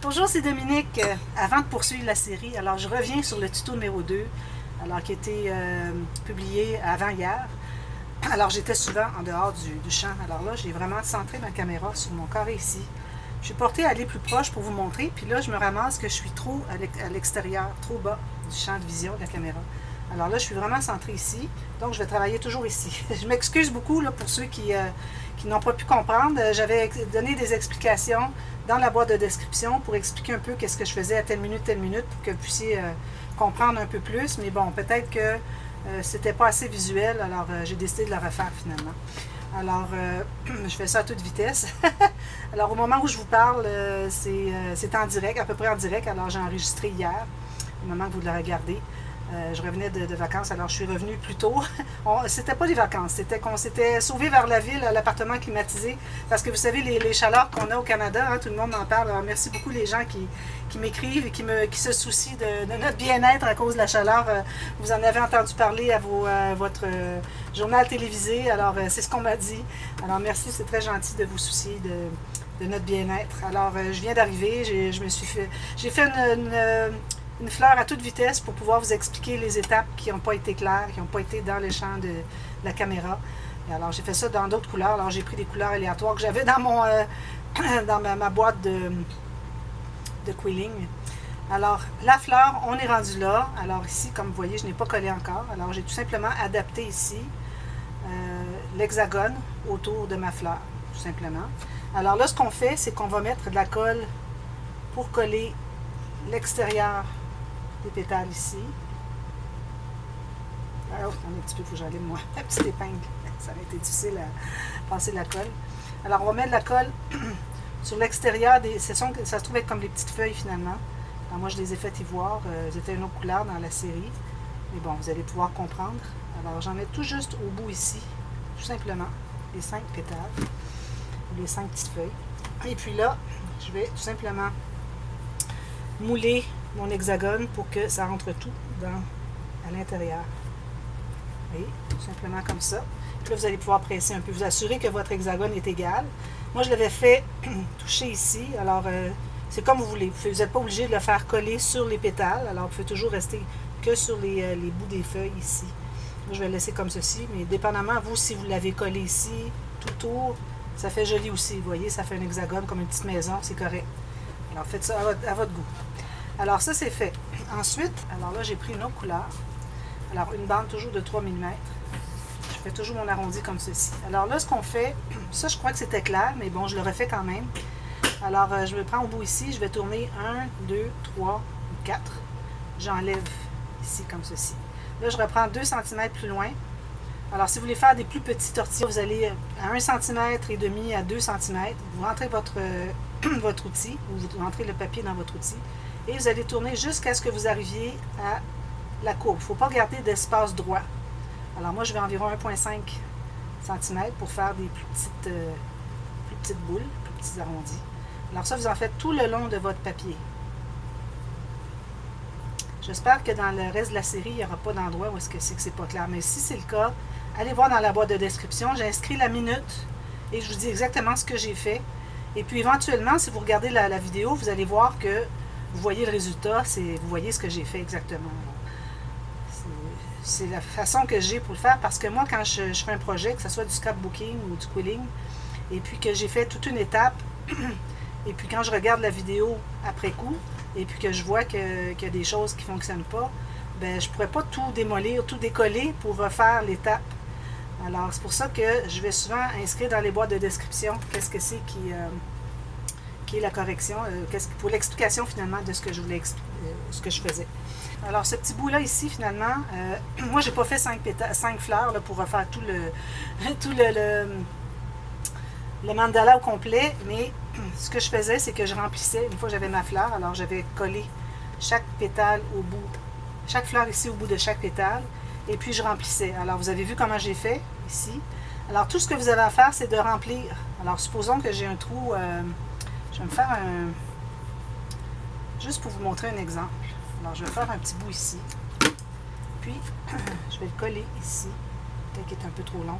Bonjour, c'est Dominique. Avant de poursuivre la série, alors je reviens sur le tuto numéro 2, alors qui a été publié avant hier. Alors j'étais souvent en dehors du champ. Alors là, j'ai vraiment centré ma caméra sur mon carré ici. Je suis portée à aller plus proche pour vous montrer, puis là, je me ramasse que je suis trop à l'extérieur, trop bas du champ de vision de la caméra. Alors là, je suis vraiment centrée ici, donc je vais travailler toujours ici. Je m'excuse beaucoup là, pour ceux qui n'ont pas pu comprendre. J'avais donné des explications dans la boîte de description pour expliquer un peu qu'est-ce que je faisais à telle minute, pour que vous puissiez comprendre un peu plus. Mais bon, peut-être que c'était pas assez visuel, alors j'ai décidé de le refaire finalement. Alors, je fais ça à toute vitesse. Alors, au moment où je vous parle, c'est en direct, à peu près en direct. Alors, j'ai enregistré hier, au moment que vous le regardez. Je revenais de vacances, alors je suis revenue plus tôt. C'était pas des vacances, c'était qu'on s'était sauvé vers la ville, à l'appartement climatisé, parce que vous savez, les chaleurs qu'on a au Canada, hein, tout le monde en parle. Alors, merci beaucoup les gens qui m'écrivent et qui se soucient de notre bien-être à cause de la chaleur. Vous en avez entendu parler à votre journal télévisé, alors c'est ce qu'on m'a dit. Alors merci, c'est très gentil de vous soucier de notre bien-être. Alors je viens d'arriver, j'ai fait une fleur à toute vitesse pour pouvoir vous expliquer les étapes qui n'ont pas été claires, qui n'ont pas été dans le champ de la caméra. Et alors j'ai fait ça dans d'autres couleurs. Alors j'ai pris des couleurs aléatoires que j'avais dans dans ma boîte de quilling. Alors la fleur, on est rendu là. Alors ici, comme vous voyez, je n'ai pas collé encore. Alors j'ai tout simplement adapté ici l'hexagone autour de ma fleur, tout simplement. Alors là, ce qu'on fait, c'est qu'on va mettre de la colle pour coller l'extérieur des pétales ici. Alors, un petit peu, il faut que j'enlève moi la petite épingle. Ça va être difficile à passer la colle. Alors, on va mettre de la colle sur l'extérieur des. Ça se trouve être comme des petites feuilles finalement. Alors, moi, je les ai faites ivoire. C'était une autre couleur dans la série. Mais bon, vous allez pouvoir comprendre. Alors, j'en mets tout juste au bout ici, tout simplement, les 5 pétales, les 5 petites feuilles. Et puis là, je vais tout simplement mouler mon hexagone pour que ça rentre tout à l'intérieur. Vous voyez, tout simplement comme ça. Puis là, vous allez pouvoir presser un peu, vous assurer que votre hexagone est égal. Moi, je l'avais fait toucher ici, alors c'est comme vous voulez. Vous n'êtes pas obligé de le faire coller sur les pétales, alors vous pouvez toujours rester que sur les bouts des feuilles ici. Moi, je vais le laisser comme ceci, mais dépendamment, vous, si vous l'avez collé ici, tout autour, ça fait joli aussi. Vous voyez, ça fait un hexagone comme une petite maison, c'est correct. Alors, faites ça à votre goût. Alors, ça, c'est fait. Ensuite, alors là, j'ai pris une autre couleur. Alors, une bande toujours de 3 mm. Je fais toujours mon arrondi comme ceci. Alors là, ce qu'on fait, ça, je crois que c'était clair, mais bon, je le refais quand même. Alors, je me prends au bout ici, je vais tourner 1, 2, 3, 4. J'enlève ici comme ceci. Là, je reprends 2 cm plus loin. Alors, si vous voulez faire des plus petits tortillas, vous allez à 1 cm et demi à 2 cm. Vous rentrez votre outil, ou vous rentrez le papier dans votre outil, et vous allez tourner jusqu'à ce que vous arriviez à la courbe. Il ne faut pas garder d'espace droit. Alors, moi, je vais environ 1,5 cm pour faire des plus petites boules, plus petits arrondis. Alors, ça, vous en faites tout le long de votre papier. J'espère que dans le reste de la série, il n'y aura pas d'endroit où est-ce que c'est pas clair. Mais si c'est le cas, allez voir dans la boîte de description. J'ai inscrit la minute et je vous dis exactement ce que j'ai fait. Et puis éventuellement, si vous regardez la vidéo, vous allez voir que vous voyez le résultat, vous voyez ce que j'ai fait exactement. C'est la façon que j'ai pour le faire parce que moi, quand je fais un projet, que ce soit du scrapbooking ou du quilling, et puis que j'ai fait toute une étape, et puis quand je regarde la vidéo après coup, et puis que je vois qu'il y a des choses qui ne fonctionnent pas, ben je ne pourrais pas tout démolir, tout décoller pour refaire l'étape. Alors, c'est pour ça que je vais souvent inscrire dans les boîtes de description qu'est-ce que c'est qui est la correction, pour l'explication finalement de ce que je voulais ce que je faisais. Alors, ce petit bout-là ici, finalement, moi, j'ai pas fait 5 fleurs là, pour refaire tout le mandala au complet, mais ce que je faisais, c'est que je remplissais, une fois que j'avais ma fleur, alors j'avais collé chaque pétale au bout, chaque fleur ici au bout de chaque pétale, et puis je remplissais. Alors, vous avez vu comment j'ai fait ici. Alors, tout ce que vous avez à faire, c'est de remplir. Alors, supposons que j'ai un trou, je vais me faire juste pour vous montrer un exemple. Alors, je vais faire un petit bout ici, puis je vais le coller ici, peut-être qu'il est un peu trop long.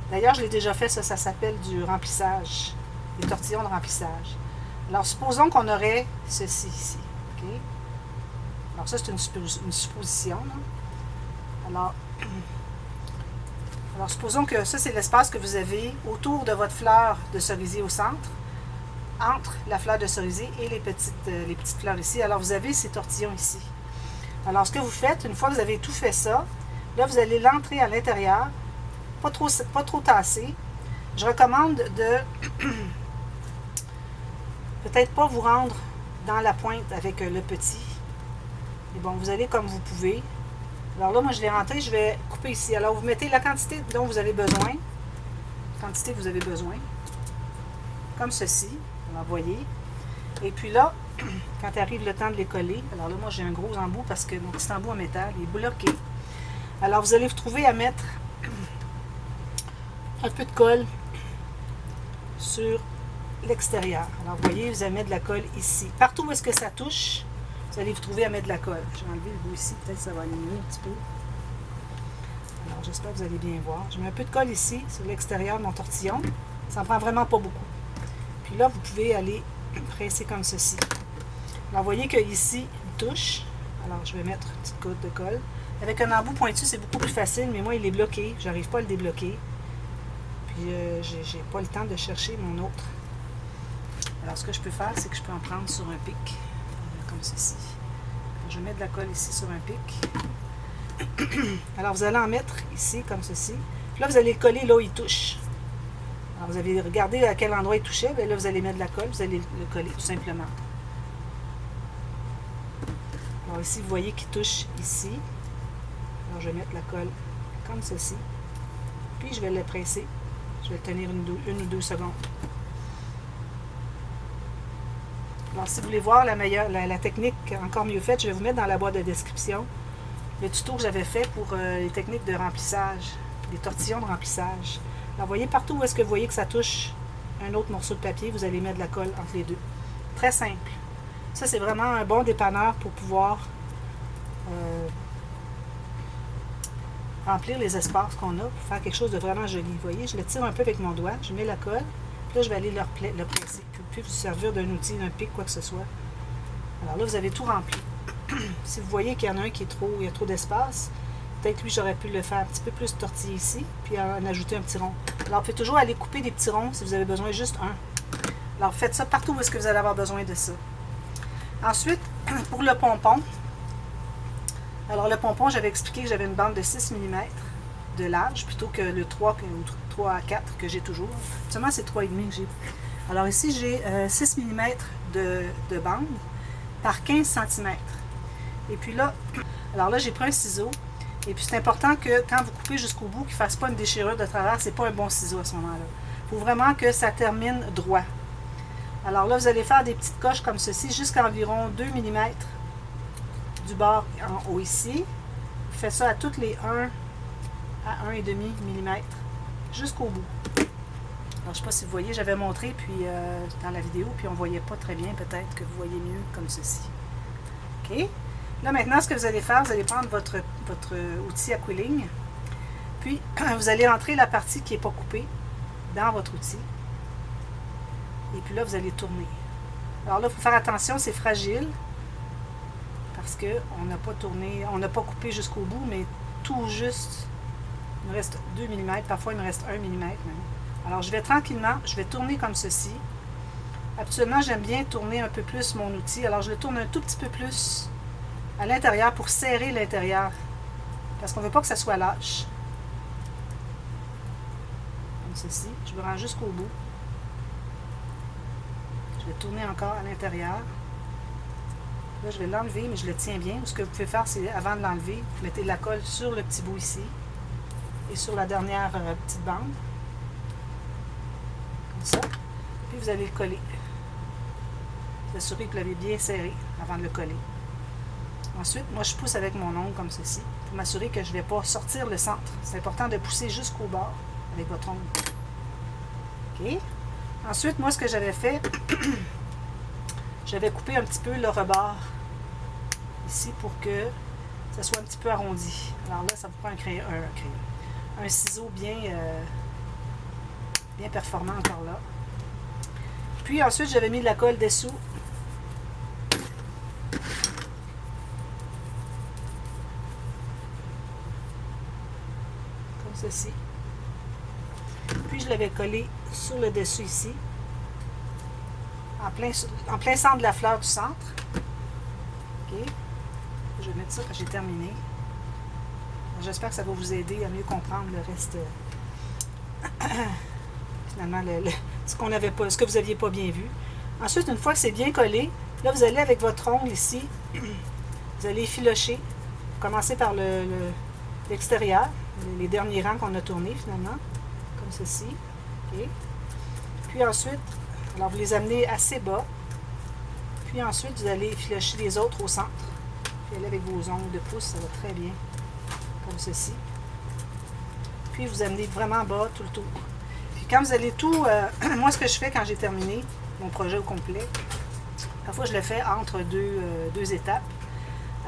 D'ailleurs, je l'ai déjà fait, ça s'appelle du remplissage, des tortillons de remplissage. Alors, supposons qu'on aurait ceci ici. OK? Alors, ça, c'est une supposition. Là. Alors, supposons que ça, c'est l'espace que vous avez autour de votre fleur de cerisier au centre, entre la fleur de cerisier et les petites fleurs ici. Alors, vous avez ces tortillons ici. Alors, ce que vous faites, une fois que vous avez tout fait ça, là, vous allez l'entrer à l'intérieur, pas trop tassé. Je recommande de peut-être pas vous rendre dans la pointe avec le petit. Et bon, vous allez comme vous pouvez. Alors là, moi, je l'ai rentré, je vais couper ici. Alors, vous mettez la quantité dont vous avez besoin. Quantité que vous avez besoin. Comme ceci. Alors, voyez. Et puis là, quand arrive le temps de les coller, alors là, moi, j'ai un gros embout parce que mon petit embout en métal est bloqué. Alors, vous allez vous trouver à mettre un peu de colle sur l'extérieur. Alors, vous voyez, vous allez mettre de la colle ici. Partout où est-ce que ça touche, vous allez vous trouver à mettre de la colle. Je vais enlever le bout ici, peut-être que ça va aller mieux un petit peu. Alors, j'espère que vous allez bien voir. Je mets un peu de colle ici, sur l'extérieur de mon tortillon. Ça en prend vraiment pas beaucoup. Puis là, vous pouvez aller presser comme ceci. Alors, vous voyez qu'ici, il touche. Alors, je vais mettre une petite goutte de colle. Avec un embout pointu, c'est beaucoup plus facile, mais moi, il est bloqué. Je n'arrive pas à le débloquer. Puis, j'ai pas le temps de chercher mon autre. Alors, ce que je peux faire, c'est que je peux en prendre sur un pic, comme ceci. Alors, je mets de la colle ici sur un pic. Alors, vous allez en mettre ici, comme ceci. Puis là, vous allez le coller là où il touche. Alors, vous avez regardé à quel endroit il touchait. Bien là, vous allez mettre de la colle, vous allez le coller, tout simplement. Alors, ici, vous voyez qu'il touche ici. Alors, je vais mettre la colle comme ceci. Puis, je vais le presser. Je vais le tenir une ou deux secondes. Alors, si vous voulez voir la technique encore mieux faite, je vais vous mettre dans la boîte de description le tuto que j'avais fait pour les techniques de remplissage, les tortillons de remplissage. Alors, voyez partout où est-ce que vous voyez que ça touche un autre morceau de papier, vous allez mettre de la colle entre les deux. Très simple. Ça, c'est vraiment un bon dépanneur pour pouvoir remplir les espaces qu'on a, pour faire quelque chose de vraiment joli. Vous voyez, je le tire un peu avec mon doigt, je mets la colle, puis là, je vais aller le presser. Puis vous servir d'un outil, d'un pic, quoi que ce soit. Alors là, vous avez tout rempli. Si vous voyez qu'il y en a un qui est trop, il y a trop d'espace, peut-être lui, j'aurais pu le faire un petit peu plus tortillé ici, puis en ajouter un petit rond. Alors, vous pouvez toujours aller couper des petits ronds si vous avez besoin juste un. Alors, faites ça partout où est-ce que vous allez avoir besoin de ça. Ensuite, pour le pompon, alors le pompon, j'avais expliqué que j'avais une bande de 6 mm de large, plutôt que le 3 à 4 que j'ai toujours. Seulement, c'est 3,5 que j'ai. Alors ici, j'ai 6 mm de bande par 15 cm. Et puis là, alors là, j'ai pris un ciseau. Et puis c'est important que quand vous coupez jusqu'au bout, qu'il ne fasse pas une déchirure de travers. C'est pas un bon ciseau à ce moment-là. Il faut vraiment que ça termine droit. Alors là, vous allez faire des petites coches comme ceci, jusqu'à environ 2 mm du bord en haut ici. Vous faites ça à toutes les 1 à 1,5 mm jusqu'au bout. Alors, je ne sais pas si vous voyez, j'avais montré puis dans la vidéo, puis on ne voyait pas très bien. Peut-être que vous voyez mieux comme ceci. OK? Là, maintenant, ce que vous allez faire, vous allez prendre votre outil à quilling, puis vous allez entrer la partie qui n'est pas coupée dans votre outil. Et puis là, vous allez tourner. Alors là, il faut faire attention, c'est fragile, parce qu'on n'a pas tourné, on n'a pas coupé jusqu'au bout, mais tout juste, il me reste 2 mm, parfois il me reste 1 mm même. Alors, je vais tranquillement, je vais tourner comme ceci. Habituellement, j'aime bien tourner un peu plus mon outil. Alors, je le tourne un tout petit peu plus à l'intérieur pour serrer l'intérieur. Parce qu'on ne veut pas que ça soit lâche. Comme ceci. Je me rends jusqu'au bout. Je vais tourner encore à l'intérieur. Là, je vais l'enlever, mais je le tiens bien. Ce que vous pouvez faire, c'est avant de l'enlever, vous mettez de la colle sur le petit bout ici. Et sur la dernière petite bande. Ça, puis vous allez le coller. Vous assurez que vous l'avez bien serré avant de le coller. Ensuite, moi je pousse avec mon ongle comme ceci pour m'assurer que je ne vais pas sortir le centre. C'est important de pousser jusqu'au bord avec votre ongle. OK? Ensuite, moi ce que j'avais fait, j'avais coupé un petit peu le rebord ici pour que ça soit un petit peu arrondi. Alors là, ça vous prend un ciseau bien performant encore là. Puis ensuite, j'avais mis de la colle dessous. Comme ceci. Puis je l'avais collé sur le dessus ici. En plein centre de la fleur du centre. OK. Je vais mettre ça quand j'ai terminé. J'espère que ça va vous aider à mieux comprendre le reste. Finalement, ce que vous n'aviez pas bien vu. Ensuite, une fois que c'est bien collé, là, vous allez avec votre ongle ici, vous allez effilocher. Commencez par l'extérieur, les derniers rangs qu'on a tournés finalement, comme ceci. Okay. Puis ensuite, alors vous les amenez assez bas. Puis ensuite, vous allez effilocher les autres au centre. Puis aller avec vos ongles de pouce, ça va très bien. Comme ceci. Puis vous amenez vraiment bas tout le tour. Puis quand vous allez tout... moi, ce que je fais quand j'ai terminé mon projet au complet, parfois je le fais entre deux étapes.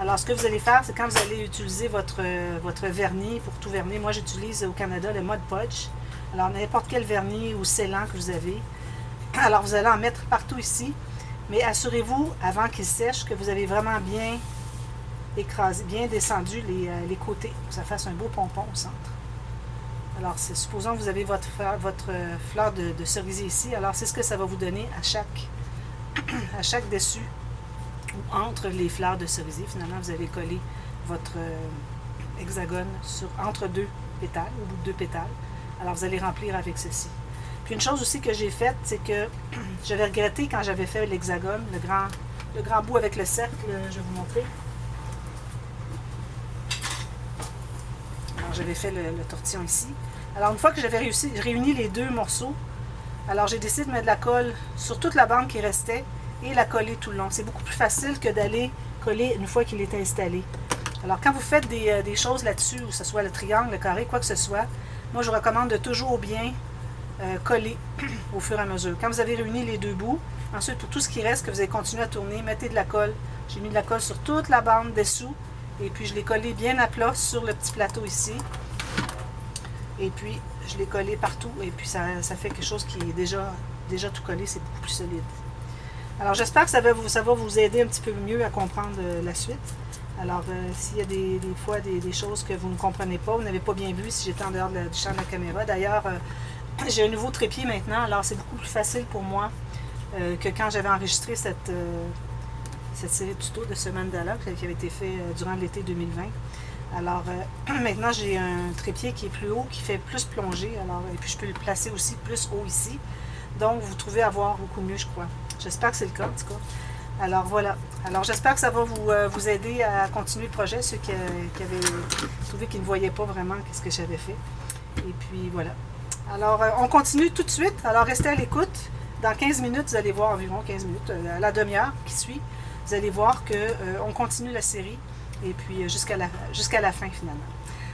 Alors, ce que vous allez faire, c'est quand vous allez utiliser votre vernis pour tout vernir. Moi, j'utilise au Canada le Mod Podge. Alors, n'importe quel vernis ou scellant que vous avez. Alors, vous allez en mettre partout ici. Mais assurez-vous, avant qu'il sèche, que vous avez vraiment bien écrasé, bien descendu les côtés, pour que ça fasse un beau pompon au centre. Alors, supposons que vous avez votre fleur de cerisier ici. Alors, c'est ce que ça va vous donner à chaque dessus ou entre les fleurs de cerisier. Finalement, vous avez collé votre hexagone entre deux pétales, au bout de deux pétales. Alors, vous allez remplir avec ceci. Puis, une chose aussi que j'ai faite, c'est que j'avais regretté quand j'avais fait l'hexagone, le grand bout avec le cercle, je vais vous montrer. Alors, j'avais fait le tortillon ici. Alors, une fois que j'avais réuni les deux morceaux, alors j'ai décidé de mettre de la colle sur toute la bande qui restait et la coller tout le long. C'est beaucoup plus facile que d'aller coller une fois qu'il est installé. Alors, quand vous faites des choses là-dessus, que ce soit le triangle, le carré, quoi que ce soit, moi, je vous recommande de toujours bien coller au fur et à mesure. Quand vous avez réuni les deux bouts, ensuite, pour tout ce qui reste, que vous allez continuer à tourner, mettez de la colle. J'ai mis de la colle sur toute la bande dessous. Et puis, je l'ai collé bien à plat sur le petit plateau ici. Et puis, je l'ai collé partout. Et puis, ça fait quelque chose qui est déjà tout collé. C'est beaucoup plus solide. Alors, j'espère que ça va vous aider un petit peu mieux à comprendre la suite. Alors, s'il y a des fois des choses que vous ne comprenez pas, vous n'avez pas bien vu si j'étais en dehors du champ de la caméra. D'ailleurs, j'ai un nouveau trépied maintenant. Alors, c'est beaucoup plus facile pour moi que quand j'avais enregistré cette série de tutos de ce mandala qui avait été fait durant l'été 2020. Alors, maintenant, j'ai un trépied qui est plus haut, qui fait plus plonger. Alors, et puis, je peux le placer aussi plus haut ici. Donc, vous trouvez à voir beaucoup mieux, je crois. J'espère que c'est le cas, en tout cas. Alors, voilà. Alors, j'espère que ça va vous aider à continuer le projet, ceux qui avaient trouvé qu'ils ne voyaient pas vraiment ce que j'avais fait. Et puis, voilà. Alors, on continue tout de suite. Alors, restez à l'écoute. Dans 15 minutes, vous allez voir, environ 15 minutes, à la demi-heure qui suit, vous allez voir qu'on continue la série. Et puis, jusqu'à la fin, finalement.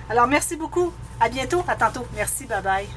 Alors, merci beaucoup. À bientôt. À tantôt. Merci. Bye-bye.